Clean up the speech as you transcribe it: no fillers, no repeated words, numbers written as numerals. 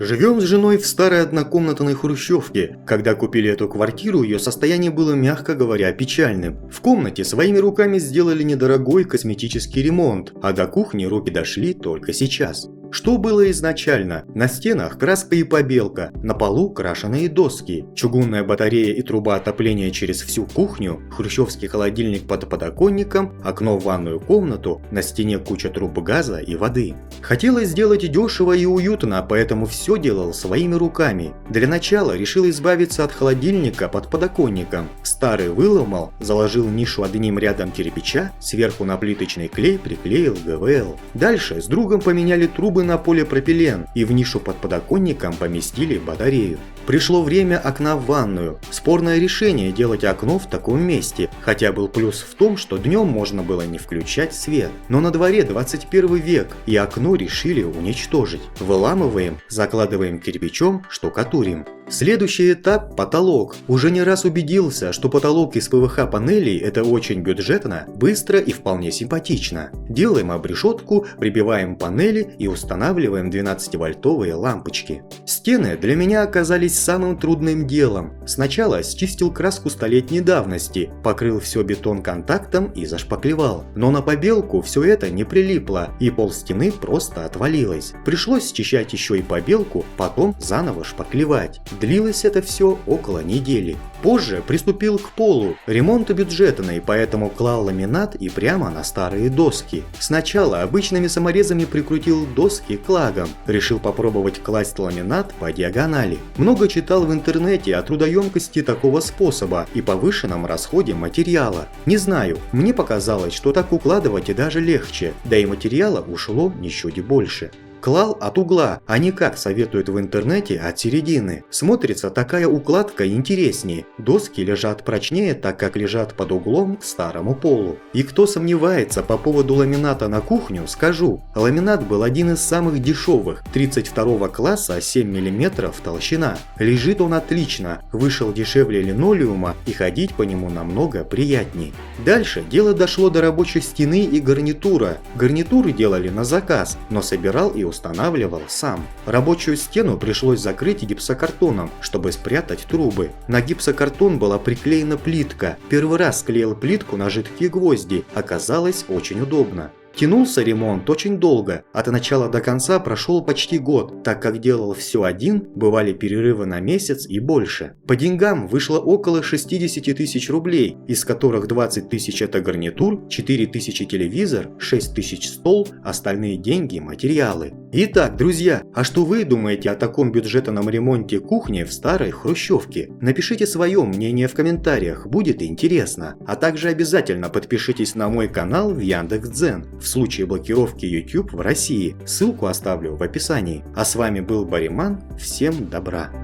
Живем с женой в старой однокомнатной хрущевке. Когда купили эту квартиру, ее состояние было, мягко говоря, печальным. В комнате своими руками сделали недорогой косметический ремонт, а до кухни руки дошли только сейчас. Что было изначально? На стенах краска и побелка, на полу крашеные доски, чугунная батарея и труба отопления через всю кухню, хрущевский холодильник под подоконником, окно в ванную комнату, на стене куча труб газа и воды. Хотелось сделать дешево и уютно, поэтому все делал своими руками. Для начала решил избавиться от холодильника под подоконником. Старый выломал, заложил нишу одним рядом кирпича, сверху на плиточный клей приклеил ГВЛ. Дальше с другом поменяли трубы на полипропилен и в нишу под подоконником поместили батарею. Пришло время окна в ванную. Спорное решение делать окно в таком месте, хотя был плюс в том, что днем можно было не включать свет. Но на дворе 21 век, и окно решили уничтожить. Выламываем, закладываем кирпичом, штукатурим. Следующий этап – потолок. Уже не раз убедился, что потолок из ПВХ-панелей – это очень бюджетно, быстро и вполне симпатично. Делаем обрешетку, прибиваем панели и устанавливаем 12-вольтовые лампочки. Стены для меня оказались самым трудным делом. Сначала счистил краску столетней давности, покрыл все бетон-контактом и зашпаклевал. Но на побелку все это не прилипло, и пол стены просто отвалилось. Пришлось счищать еще и побелку, потом заново шпаклевать. Длилось это все около недели. Позже приступил к полу. Ремонт бюджетный, поэтому клал ламинат и прямо на старые доски. Сначала обычными саморезами прикрутил доски к лагам. Решил попробовать класть ламинат по диагонали. Много читал в интернете о трудоемкости такого способа и повышенном расходе материала. Не знаю, мне показалось, что так укладывать и даже легче, да и материала ушло ничуть больше. Клал от угла, а не, как советуют в интернете, от середины. Смотрится такая укладка интереснее. Доски лежат прочнее, так как лежат под углом к старому полу. И кто сомневается по поводу ламината на кухню, скажу. Ламинат был один из самых дешевых, 32 класса, 7 мм толщина. Лежит он отлично, вышел дешевле линолеума и ходить по нему намного приятней. Дальше дело дошло до рабочей стены и гарнитура. Гарнитуры делали на заказ, но собирал и устанавливал сам. Рабочую стену пришлось закрыть гипсокартоном, чтобы спрятать трубы. На гипсокартон была приклеена плитка. Первый раз склеил плитку на жидкие гвозди. Оказалось очень удобно. Тянулся ремонт очень долго, от начала до конца прошел почти год, так как делал все один, бывали перерывы на месяц и больше. По деньгам вышло около 60 тысяч рублей, из которых 20 тысяч это гарнитур, 4 тысячи телевизор, 6 тысяч стол, остальные деньги – материалы. Итак, друзья, а что вы думаете о таком бюджетном ремонте кухни в старой хрущевке? Напишите свое мнение в комментариях, будет интересно. А также обязательно подпишитесь на мой канал в Яндекс.Дзен. В случае блокировки YouTube в России, ссылку оставлю в описании. А с вами был Бариман, всем добра!